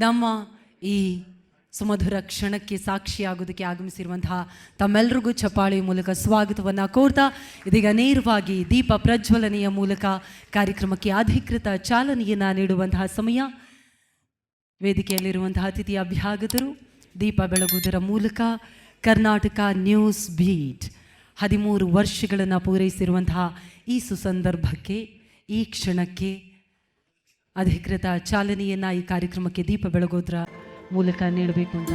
ನಮ್ಮ ಈ ಸುಮಧುರ ಕ್ಷಣಕ್ಕೆ ಸಾಕ್ಷಿಯಾಗೋದಕ್ಕೆ ಆಗಮಿಸಿರುವಂತಹ ತಮ್ಮೆಲ್ಲರಿಗೂ ಚಪ್ಪಾಳಿ ಮೂಲಕ ಸ್ವಾಗತವನ್ನು ಕೋರ್ತಾ ಇದೀಗ ನೇರವಾಗಿ ದೀಪ ಪ್ರಜ್ವಲನೆಯ ಮೂಲಕ ಕಾರ್ಯಕ್ರಮಕ್ಕೆ ಅಧಿಕೃತ ಚಾಲನೆಯನ್ನು ನೀಡುವಂತಹ ಸಮಯ. ವೇದಿಕೆಯಲ್ಲಿರುವಂತಹ ಅತಿಥಿ ಅಭ್ಯಾಗತರು ದೀಪ ಬೆಳಗುವುದರ ಮೂಲಕ ಕರ್ನಾಟಕ ನ್ಯೂಸ್ ಬೀಟ್ 13 ವರ್ಷಗಳನ್ನು ಪೂರೈಸಿರುವಂತಹ ಈ ಸುಸಂದರ್ಭಕ್ಕೆ, ಈ ಕ್ಷಣಕ್ಕೆ ಅಧಿಕೃತ ಚಾಲನೆಯನ್ನು ಈ ಕಾರ್ಯಕ್ರಮಕ್ಕೆ ದೀಪ ಬೆಳಗೋದ್ರ ಮೂಲಕ ನೀಡಬೇಕು ಅಂತ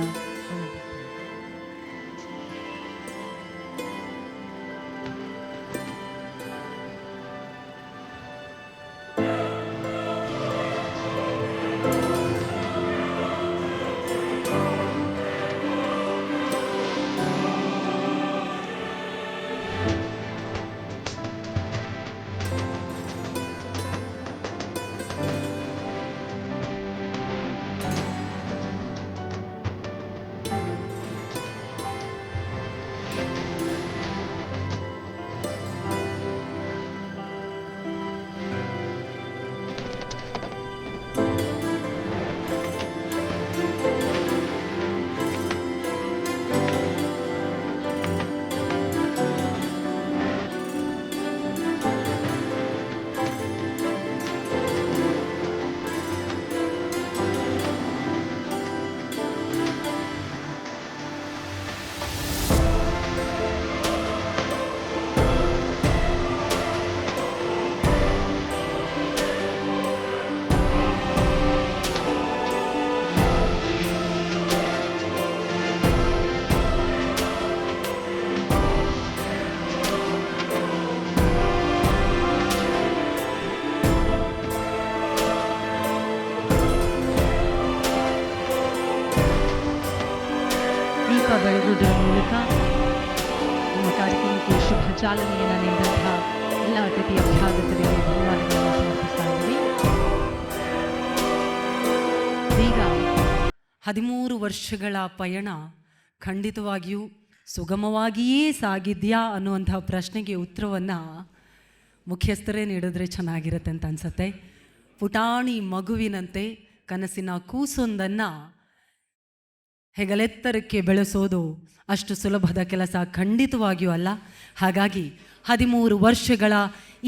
ಬೆಳಗುವುದರ ಮೂಲಕ ನಮ್ಮ ಕಾರ್ಯಕ್ರಮಕ್ಕೆ ಶುಭ ಚಾಲನೆಯನ್ನು ನೀಡಿದಂತಹ ಎಲ್ಲ ಅತಿಥಿ ಅಭ್ಯಾಗತರಿಗೆ ಧನ್ಯವಾದಗಳನ್ನು ಸಮರ್ಪಿಸ್ತಾ ಇದ್ದೀವಿ. ಈಗ 13 ವರ್ಷಗಳ ಪಯಣ ಖಂಡಿತವಾಗಿಯೂ ಸುಗಮವಾಗಿಯೇ ಸಾಗಿದ್ಯಾ ಅನ್ನುವಂಥ ಪ್ರಶ್ನೆಗೆ ಉತ್ತರವನ್ನು ಮುಖ್ಯಸ್ಥರೇ ನೀಡಿದ್ರೆ ಚೆನ್ನಾಗಿರುತ್ತೆ ಅಂತ ಅನ್ಸುತ್ತೆ. ಪುಟಾಣಿ ಮಗುವಿನಂತೆ ಕನಸಿನ ಕೂಸೊಂದನ್ನು ಹೆಗಲೆತ್ತರಕ್ಕೆ ಬೆಳೆಸೋದು ಅಷ್ಟು ಸುಲಭದ ಕೆಲಸ ಖಂಡಿತವಾಗಿಯೂ ಅಲ್ಲ. ಹಾಗಾಗಿ 13 ವರ್ಷಗಳ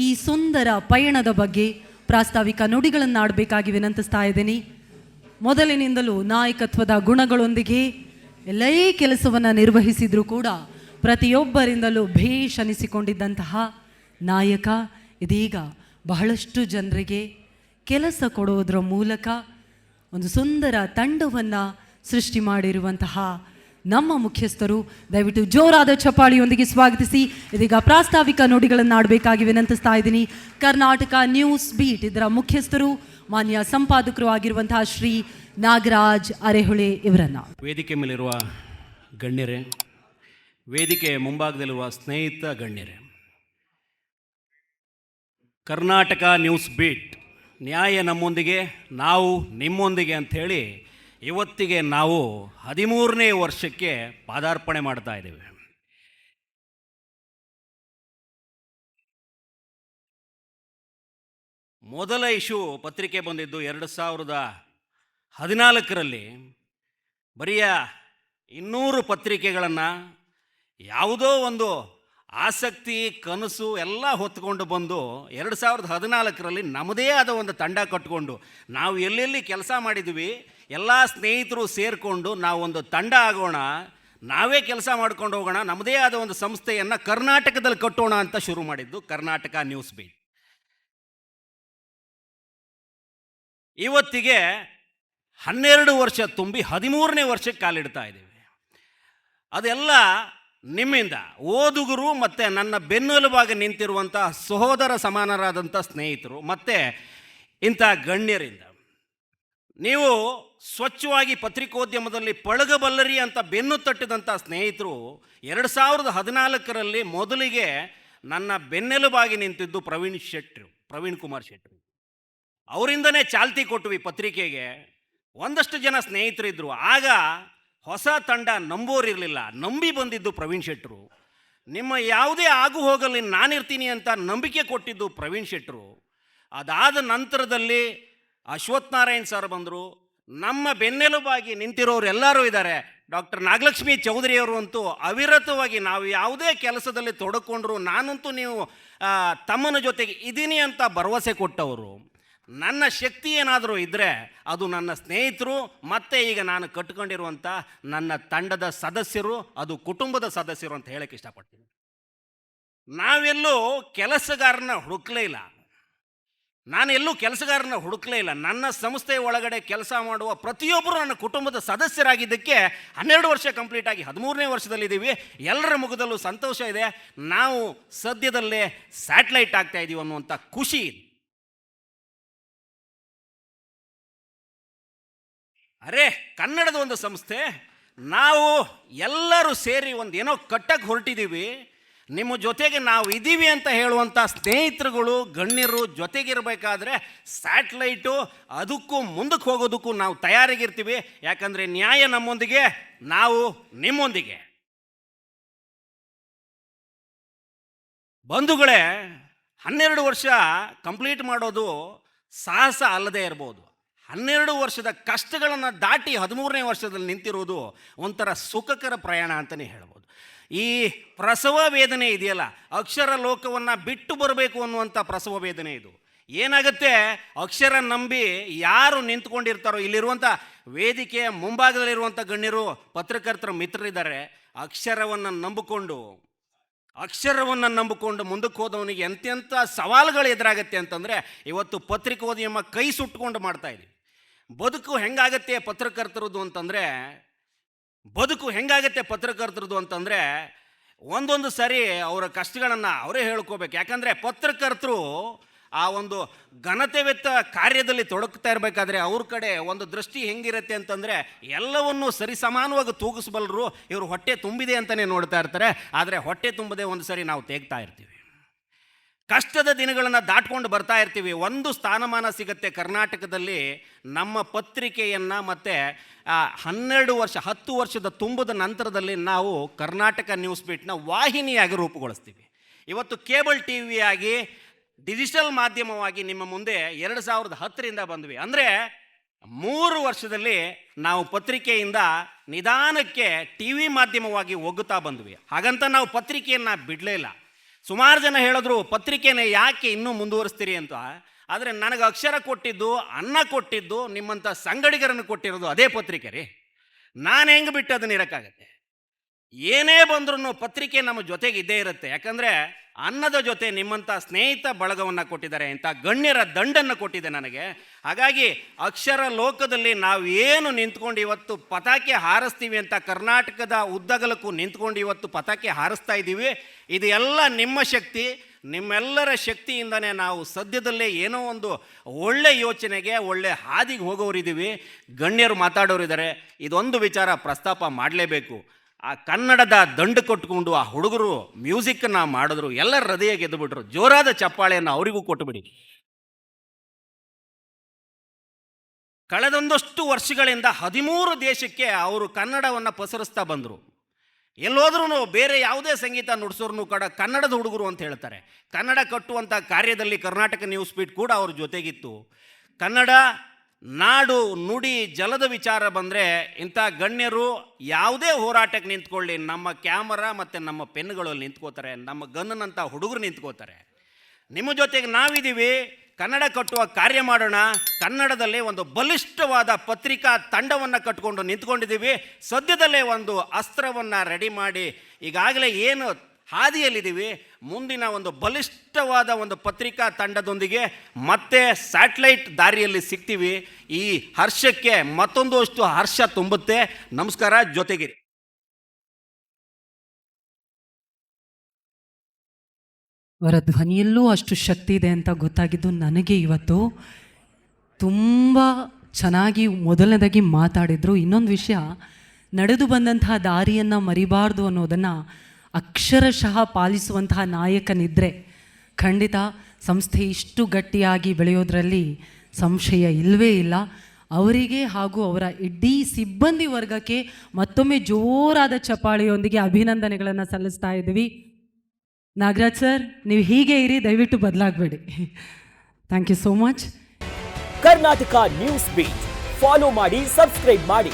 ಈ ಸುಂದರ ಪಯಣದ ಬಗ್ಗೆ ಪ್ರಾಸ್ತಾವಿಕ ನುಡಿಗಳನ್ನು ಆಡಬೇಕಾಗಿ ವಿನಂತಿಸ್ತಾ ಇದ್ದೀನಿ. ಮೊದಲಿನಿಂದಲೂ ನಾಯಕತ್ವದ ಗುಣಗಳೊಂದಿಗೆ ಎಲ್ಲೇ ಕೆಲಸವನ್ನು ನಿರ್ವಹಿಸಿದರೂ ಕೂಡ ಪ್ರತಿಯೊಬ್ಬರಿಂದಲೂ ಭೇಷ್ ಅನಿಸಿಕೊಂಡಿದ್ದಂತಹ ನಾಯಕ ಇದೀಗ ಬಹಳಷ್ಟು ಜನರಿಗೆ ಕೆಲಸ ಕೊಡೋದರ ಮೂಲಕ ಒಂದು ಸುಂದರ ತಂಡವನ್ನು ಸೃಷ್ಟಿ ಮಾಡಿರುವಂತಹ ನಮ್ಮ ಮುಖ್ಯಸ್ಥರು. ದಯವಿಟ್ಟು ಜೋರಾದ ಚಪ್ಪಾಳಿಯೊಂದಿಗೆ ಸ್ವಾಗತಿಸಿ ಇದೀಗ ಪ್ರಾಸ್ತಾವಿಕ ನುಡಿಗಳನ್ನು ಆಡಬೇಕಾಗಿ ವಿನಂತಿಸ್ತಾ ಇದ್ದೀನಿ. ಕರ್ನಾಟಕ ನ್ಯೂಸ್ ಬೀಟ್ ಇದರ ಮುಖ್ಯಸ್ಥರು ಮಾನ್ಯ ಸಂಪಾದಕರು ಆಗಿರುವಂತಹ ಶ್ರೀ ನಾಗರಾಜ್ ಅರೆಹೊಳೆ ಇವರನ್ನು. ವೇದಿಕೆ ಮೇಲಿರುವ ಗಣ್ಯರೇ, ವೇದಿಕೆ ಮುಂಭಾಗದಲ್ಲಿರುವ ಸ್ನೇಹಿತ ಗಣ್ಯರೇ, ಕರ್ನಾಟಕ ನ್ಯೂಸ್ ಬೀಟ್ ನ್ಯಾಯ ನಮ್ಮೊಂದಿಗೆ ನಾವು ನಿಮ್ಮೊಂದಿಗೆ ಅಂಥೇಳಿ ಇವತ್ತಿಗೆ ನಾವು 13ನೇ ವರ್ಷಕ್ಕೆ ಪಾದಾರ್ಪಣೆ ಮಾಡ್ತಾ ಇದ್ದೇವೆ. ಮೊದಲ ಇಶ್ಯೂ ಪತ್ರಿಕೆ ಬಂದಿದ್ದು 2014ರಲ್ಲಿ. ಬರೀ 200 ಪತ್ರಿಕೆಗಳನ್ನು ಯಾವುದೋ ಒಂದು ಆಸಕ್ತಿ, ಕನಸು ಎಲ್ಲ ಹೊತ್ಕೊಂಡು ಬಂದು 2014ರಲ್ಲಿ ನಮ್ಮದೇ ಆದ ಒಂದು ತಂಡ ಕಟ್ಟಿಕೊಂಡು ನಾವು ಎಲ್ಲೆಲ್ಲಿ ಕೆಲಸ ಮಾಡಿದ್ವಿ ಎಲ್ಲ ಸ್ನೇಹಿತರು ಸೇರಿಕೊಂಡು ನಾವು ಒಂದು ತಂಡ ಆಗೋಣ, ನಾವೇ ಕೆಲಸ ಮಾಡ್ಕೊಂಡು ಹೋಗೋಣ, ನಮ್ಮದೇ ಆದ ಒಂದು ಸಂಸ್ಥೆಯನ್ನು ಕರ್ನಾಟಕದಲ್ಲಿ ಕಟ್ಟೋಣ ಅಂತ ಶುರು ಮಾಡಿದ್ದು ಕರ್ನಾಟಕ ನ್ಯೂಸ್ ಬೀಟ್. ಇವತ್ತಿಗೆ 12 ವರ್ಷ ತುಂಬಿ 13ನೇ ವರ್ಷಕ್ಕೆ ಕಾಲಿಡ್ತಾ ಇದ್ದೀವಿ. ಅದೆಲ್ಲ ನಿಮ್ಮಿಂದ, ಓದುಗರು ಮತ್ತು ನನ್ನ ಬೆನ್ನೆಲುಬಾಗಿ ನಿಂತಿರುವಂಥ ಸಹೋದರ ಸಮಾನರಾದಂಥ ಸ್ನೇಹಿತರು ಮತ್ತು ಇಂಥ ಗಣ್ಯರಿಂದ. ನೀವು ಸ್ವಚ್ಛವಾಗಿ ಪತ್ರಿಕೋದ್ಯಮದಲ್ಲಿ ಪಳಗಬಲ್ಲರಿ ಅಂತ ಬೆನ್ನು ತಟ್ಟಿದಂಥ ಸ್ನೇಹಿತರು 2014ರಲ್ಲಿ ಮೊದಲಿಗೆ ನನ್ನ ಬೆನ್ನೆಲುಬಾಗಿ ನಿಂತಿದ್ದು ಪ್ರವೀಣ್ ಕುಮಾರ್ ಶೆಟ್ರು. ಅವರಿಂದನೇ ಚಾಲ್ತಿ ಕೊಟ್ವಿ ಪತ್ರಿಕೆಗೆ. ಒಂದಷ್ಟು ಜನ ಸ್ನೇಹಿತರಿದ್ದರು. ಆಗ ಹೊಸ ತಂಡ ನಂಬೋರಿರಲಿಲ್ಲ, ನಂಬಿ ಬಂದಿದ್ದು ಪ್ರವೀಣ್ ಶೆಟ್ರು. ನಿಮ್ಮ ಯಾವುದೇ ಆಗು ಹೋಗಲಿ ನಾನಿರ್ತೀನಿ ಅಂತ ನಂಬಿಕೆ ಕೊಟ್ಟಿದ್ದು ಪ್ರವೀಣ್ ಶೆಟ್ರು. ಅದಾದ ನಂತರದಲ್ಲಿ ಅಶ್ವಥ್ ನಾರಾಯಣ್ ಸರ್ ಬಂದರು, ನಮ್ಮ ಬೆನ್ನೆಲುಬಾಗಿ ನಿಂತಿರೋರು ಎಲ್ಲರೂ ಇದ್ದಾರೆ. ಡಾಕ್ಟರ್ ನಾಗಲಕ್ಷ್ಮಿ ಚೌಧರಿಯವರು ಅಂತೂ ಅವಿರತವಾಗಿ ನಾವು ಯಾವುದೇ ಕೆಲಸದಲ್ಲಿ ತೊಡಕೊಂಡ್ರು ನಾನಂತೂ ನೀವು ತಮ್ಮನ ಜೊತೆಗೆ ಇದ್ದೀನಿ ಅಂತ ಭರವಸೆ ಕೊಟ್ಟವರು. ನನ್ನ ಶಕ್ತಿ ಏನಾದರೂ ಇದ್ದರೆ ಅದು ನನ್ನ ಸ್ನೇಹಿತರು, ಮತ್ತು ಈಗ ನಾನು ಕಟ್ಕೊಂಡಿರುವಂಥ ನನ್ನ ತಂಡದ ಸದಸ್ಯರು, ಅದು ಕುಟುಂಬದ ಸದಸ್ಯರು ಅಂತ ಹೇಳಕ್ಕೆ ಇಷ್ಟಪಡ್ತೀನಿ. ನಾವೆಲ್ಲೂ ಕೆಲಸಗಾರನ ಹುಡುಕ್ಲೇ ಇಲ್ಲ, ನಾನೆಲ್ಲೂ ಕೆಲಸಗಾರನ ಹುಡುಕ್ಲೇ ಇಲ್ಲ. ನನ್ನ ಸಂಸ್ಥೆ ಒಳಗಡೆ ಕೆಲಸ ಮಾಡುವ ಪ್ರತಿಯೊಬ್ಬರು ನನ್ನ ಕುಟುಂಬದ ಸದಸ್ಯರಾಗಿದ್ದಕ್ಕೆ 12 ವರ್ಷ ಕಂಪ್ಲೀಟ್ ಆಗಿ 13ನೇ ವರ್ಷದಲ್ಲಿದ್ದೀವಿ. ಎಲ್ಲರ ಮುಖದಲ್ಲೂ ಸಂತೋಷ ಇದೆ. ನಾವು ಸದ್ಯದಲ್ಲೇ ಸ್ಯಾಟಲೈಟ್ ಆಗ್ತಾ ಇದ್ದೀವಿ ಅನ್ನುವಂಥ ಖುಷಿ ಇದೆ. ಅರೆ, ಕನ್ನಡದ ಒಂದು ಸಂಸ್ಥೆ, ನಾವು ಎಲ್ಲರೂ ಸೇರಿ ಒಂದು ಏನೋ ಕಟ್ಟಕ್ಕೆ ಹೊರಟಿದ್ದೀವಿ. ನಿಮ್ಮ ಜೊತೆಗೆ ನಾವು ಇದ್ದೀವಿ ಅಂತ ಹೇಳುವಂಥ ಸ್ನೇಹಿತರುಗಳು, ಗಣ್ಯರು ಜೊತೆಗಿರಬೇಕಾದ್ರೆ ಸ್ಯಾಟಲೈಟು ಅದಕ್ಕೂ ಮುಂದಕ್ಕೆ ಹೋಗೋದಕ್ಕೂ ನಾವು ತಯಾರಾಗಿರ್ತೀವಿ. ಯಾಕಂದರೆ ನ್ಯಾಯ ನಮ್ಮೊಂದಿಗೆ, ನಾವು ನಿಮ್ಮೊಂದಿಗೆ. ಬಂಧುಗಳೇ, 12 ವರ್ಷ ಕಂಪ್ಲೀಟ್ ಮಾಡೋದು ಸಾಹಸ ಅಲ್ಲದೆ ಇರ್ಬೋದು. 12 ವರ್ಷದ ಕಷ್ಟಗಳನ್ನು ದಾಟಿ 13ನೇ ವರ್ಷದಲ್ಲಿ ನಿಂತಿರೋದು ಒಂಥರ ಸುಖಕರ ಪ್ರಯಾಣ ಅಂತಲೇ ಹೇಳ್ಬೋದು. ಈ ಪ್ರಸವ ವೇದನೆ ಇದೆಯಲ್ಲ, ಅಕ್ಷರ ಲೋಕವನ್ನು ಬಿಟ್ಟು ಬರಬೇಕು ಅನ್ನುವಂಥ ಪ್ರಸವ ವೇದನೆ ಇದು. ಏನಾಗುತ್ತೆ, ಅಕ್ಷರ ನಂಬಿ ಯಾರು ನಿಂತ್ಕೊಂಡಿರ್ತಾರೋ, ಇಲ್ಲಿರುವಂಥ ವೇದಿಕೆಯ ಮುಂಭಾಗದಲ್ಲಿರುವಂಥ ಗಣ್ಯರು, ಪತ್ರಕರ್ತರ ಮಿತ್ರರಿದ್ದಾರೆ, ಅಕ್ಷರವನ್ನು ನಂಬಿಕೊಂಡು ಮುಂದಕ್ಕೆ ಹೋದವನಿಗೆ ಎಂತೆಂಥ ಸವಾಲುಗಳು ಎದುರಾಗತ್ತೆ ಅಂತಂದರೆ, ಇವತ್ತು ಪತ್ರಿಕೋದ್ಯಮ ಕೈ ಸುಟ್ಟುಕೊಂಡು ಮಾಡ್ತಾ ಇದ್ದೀವಿ. ಬದುಕು ಹೆಂಗಾಗತ್ತೆ ಪತ್ರಕರ್ತರದ್ದು ಅಂತಂದರೆ ಒಂದೊಂದು ಸರಿ ಅವರ ಕಷ್ಟಗಳನ್ನು ಅವರೇ ಹೇಳ್ಕೋಬೇಕು. ಯಾಕಂದರೆ ಪತ್ರಕರ್ತರು ಆ ಒಂದು ಘನತೆವೆತ್ತ ಕಾರ್ಯದಲ್ಲಿ ತೊಡಗ್ತಾ ಇರಬೇಕಾದ್ರೆ ಅವ್ರ ಕಡೆ ಒಂದು ದೃಷ್ಟಿ ಹೆಂಗಿರುತ್ತೆ ಅಂತಂದರೆ, ಎಲ್ಲವನ್ನೂ ಸರಿಸಮಾನವಾಗಿ ತೂಗಿಸಬಲ್ಲರು. ಇವರು ಹೊಟ್ಟೆ ತುಂಬಿದೆ ಅಂತಲೇ ನೋಡ್ತಾ ಇರ್ತಾರೆ, ಆದರೆ ಹೊಟ್ಟೆ ತುಂಬದೆ ಒಂದು ಸರಿ ನಾವು ತೇಗ್ತಾ ಇರ್ತೀವಿ. ಕಷ್ಟದ ದಿನಗಳನ್ನು ದಾಟ್ಕೊಂಡು ಬರ್ತಾ ಇರ್ತೀವಿ. ಒಂದು ಸ್ಥಾನಮಾನ ಸಿಗುತ್ತೆ ಕರ್ನಾಟಕದಲ್ಲಿ, ನಮ್ಮ ಪತ್ರಿಕೆಯನ್ನು ಮತ್ತು 10 ವರ್ಷದ ತುಂಬದ ನಂತರದಲ್ಲಿ ನಾವು ಕರ್ನಾಟಕ ನ್ಯೂಸ್ ಬೀಟ್ನ ವಾಹಿನಿಯಾಗಿ ರೂಪುಗೊಳಿಸ್ತೀವಿ. ಇವತ್ತು ಕೇಬಲ್ ಟಿ ವಿಯಾಗಿ, ಡಿಜಿಟಲ್ ಮಾಧ್ಯಮವಾಗಿ ನಿಮ್ಮ ಮುಂದೆ 2010ರಿಂದ ಬಂದ್ವಿ. ಅಂದರೆ 3 ವರ್ಷದಲ್ಲಿ ನಾವು ಪತ್ರಿಕೆಯಿಂದ ನಿಧಾನಕ್ಕೆ ಟಿ ವಿ ಮಾಧ್ಯಮವಾಗಿ ಒಗ್ಗುತ್ತಾ ಬಂದ್ವಿ. ಹಾಗಂತ ನಾವು ಪತ್ರಿಕೆಯನ್ನು ಬಿಡಲೇ ಇಲ್ಲ. ಸುಮಾರು ಜನ ಹೇಳಿದ್ರು, ಪತ್ರಿಕೆನೇ ಯಾಕೆ ಇನ್ನೂ ಮುಂದುವರಿಸ್ತೀರಿ ಅಂತ. ಆದರೆ ನನಗೆ ಅಕ್ಷರ ಕೊಟ್ಟಿದ್ದು, ಅನ್ನ ಕೊಟ್ಟಿದ್ದು, ನಿಮ್ಮಂಥ ಸಂಗಡಿಗರನ್ನು ಕೊಟ್ಟಿರೋದು ಅದೇ ಪತ್ರಿಕೆ ರೀ. ನಾನು ಹೆಂಗೆ ಬಿಟ್ಟು ಅದನ್ನ ಇರೋಕ್ಕಾಗತ್ತೆ? ಏನೇ ಬಂದ್ರೂ ಪತ್ರಿಕೆ ನಮ್ಮ ಜೊತೆಗೆ ಇದ್ದೇ ಇರುತ್ತೆ. ಯಾಕಂದರೆ ಅನ್ನದ ಜೊತೆ ನಿಮ್ಮಂಥ ಸ್ನೇಹಿತ ಬಳಗವನ್ನು ಕೊಟ್ಟಿದ್ದಾರೆ, ಇಂಥ ಗಣ್ಯರ ದಂಡನ್ನು ಕೊಟ್ಟಿದೆ ನನಗೆ. ಹಾಗಾಗಿ ಅಕ್ಷರ ಲೋಕದಲ್ಲಿ ನಾವು ಏನು ನಿಂತ್ಕೊಂಡು ಇವತ್ತು ಪತಾಕೆ ಹಾರಿಸ್ತೀವಿ ಅಂತ ಕರ್ನಾಟಕದ ಉದ್ದಗಲಕ್ಕೂ ನಿಂತ್ಕೊಂಡು ಇವತ್ತು ಪತಾಕೆ ಹಾರಿಸ್ತಾ ಇದ್ದೀವಿ. ಇದು ಎಲ್ಲ ನಿಮ್ಮ ಶಕ್ತಿ, ನಿಮ್ಮೆಲ್ಲರ ಶಕ್ತಿಯಿಂದನೇ ನಾವು ಸದ್ಯದಲ್ಲೇ ಏನೋ ಒಂದು ಒಳ್ಳೆ ಯೋಚನೆಗೆ, ಒಳ್ಳೆ ಹಾದಿಗೆ ಹೋಗೋರಿದ್ದೀವಿ. ಗಣ್ಯರು ಮಾತಾಡೋರಿದ್ದಾರೆ. ಇದೊಂದು ವಿಚಾರ ಪ್ರಸ್ತಾಪ ಮಾಡಲೇಬೇಕು. ಆ ಕನ್ನಡದ ದಂಡು ಕೊಟ್ಕೊಂಡು ಆ ಹುಡುಗರು ಮ್ಯೂಸಿಕ್ಕನ್ನು ಮಾಡಿದ್ರು, ಎಲ್ಲರ ಹೃದಯ ಗೆದ್ದುಬಿಟ್ರು. ಜೋರಾದ ಚಪ್ಪಾಳೆಯನ್ನು ಅವರಿಗೂ ಕೊಟ್ಟುಬಿಡಿ. ಕಳೆದೊಂದಷ್ಟು ವರ್ಷಗಳಿಂದ 13 ದೇಶಕ್ಕೆ ಅವರು ಕನ್ನಡವನ್ನು ಪಸರಿಸ್ತಾ ಬಂದರು. ಎಲ್ಲೋದ್ರೂ ಬೇರೆ ಯಾವುದೇ ಸಂಗೀತ ನುಡಿಸೋರ್ನು ಕನ್ನಡದ ಹುಡುಗರು ಅಂತ ಹೇಳ್ತಾರೆ. ಕನ್ನಡ ಕಟ್ಟುವಂಥ ಕಾರ್ಯದಲ್ಲಿ ಕರ್ನಾಟಕ ನ್ಯೂಸ್ ಬೀಟ್ ಕೂಡ ಅವ್ರ ಜೊತೆಗಿತ್ತು. ಕನ್ನಡ ನಾಡು, ನುಡಿ, ಜಲದ ವಿಚಾರ ಬಂದರೆ ಇಂಥ ಗಣ್ಯರು ಯಾವುದೇ ಹೋರಾಟಕ್ಕೆ ನಿಂತ್ಕೊಳ್ಳಿ, ನಮ್ಮ ಕ್ಯಾಮರಾ ಮತ್ತು ನಮ್ಮ ಪೆನ್ನುಗಳಲ್ಲಿ ನಿಂತ್ಕೋತಾರೆ, ನಮ್ಮ ಗನ್ನಂಥ ಹುಡುಗರು ನಿಂತ್ಕೋತಾರೆ. ನಿಮ್ಮ ಜೊತೆಗೆ ನಾವಿದ್ದೀವಿ. ಕನ್ನಡ ಕಟ್ಟುವ ಕಾರ್ಯ ಮಾಡೋಣ. ಕನ್ನಡದಲ್ಲಿ ಒಂದು ಬಲಿಷ್ಠವಾದ ಪತ್ರಿಕಾ ತಂಡವನ್ನು ಕಟ್ಟಿಕೊಂಡು ನಿಂತ್ಕೊಂಡಿದ್ದೀವಿ. ಸದ್ಯದಲ್ಲೇ ಒಂದು ಅಸ್ತ್ರವನ್ನು ರೆಡಿ ಮಾಡಿ ಈಗಾಗಲೇ ಏನು ಹಾದಿಯಲ್ಲಿದ್ದೀವಿ, ಮುಂದಿನ ಒಂದು ಬಲಿಷ್ಠವಾದ ಒಂದು ಪತ್ರಿಕಾ ತಂಡದೊಂದಿಗೆ ಮತ್ತೆ ಸ್ಯಾಟಲೈಟ್ ದಾರಿಯಲ್ಲಿ ಸಿಗ್ತೀವಿ. ಈ ಹರ್ಷಕ್ಕೆ ಮತ್ತೊಂದು ಅಷ್ಟು ಹರ್ಷ ತುಂಬುತ್ತೆ. ನಮಸ್ಕಾರ, ಜೊತೆಗಿರಿ. ಅವರ ಧ್ವನಿಯಲ್ಲೂ ಅಷ್ಟು ಶಕ್ತಿ ಇದೆ ಅಂತ ಗೊತ್ತಾಗಿದ್ದು ನನಗೆ ಇವತ್ತು. ತುಂಬ ಚೆನ್ನಾಗಿ ಮೊದಲನೇದಾಗಿ ಮಾತಾಡಿದರು. ಇನ್ನೊಂದು ವಿಷಯ, ನಡೆದು ಬಂದಂತಹ ದಾರಿಯನ್ನು ಮರಿಬಾರ್ದು ಅನ್ನೋದನ್ನು ಅಕ್ಷರಶಃ ಪಾಲಿಸುವಂತಹ ನಾಯಕನಿದ್ದರೆ ಖಂಡಿತ ಸಂಸ್ಥೆ ಇಷ್ಟು ಗಟ್ಟಿಯಾಗಿ ಬೆಳೆಯೋದರಲ್ಲಿ ಸಂಶಯ ಇಲ್ಲವೇ ಇಲ್ಲ. ಅವರಿಗೆ ಹಾಗೂ ಅವರ ಇಡೀ ಸಿಬ್ಬಂದಿ ವರ್ಗಕ್ಕೆ ಮತ್ತೊಮ್ಮೆ ಜೋರಾದ ಚಪ್ಪಾಳೆಯೊಂದಿಗೆ ಅಭಿನಂದನೆಗಳನ್ನು ಸಲ್ಲಿಸ್ತಾ ಇದ್ದೀವಿ. ನಾಗರಾಜ್ ಸರ್, ನೀವು ಹೀಗೆ ಇರಿ, ದಯವಿಟ್ಟು ಬದಲಾಗಬೇಡಿ. Thank you so much. Karnataka news beat follow ಮಾಡಿ, ಸಬ್ಸ್ಕ್ರೈಬ್ ಮಾಡಿ.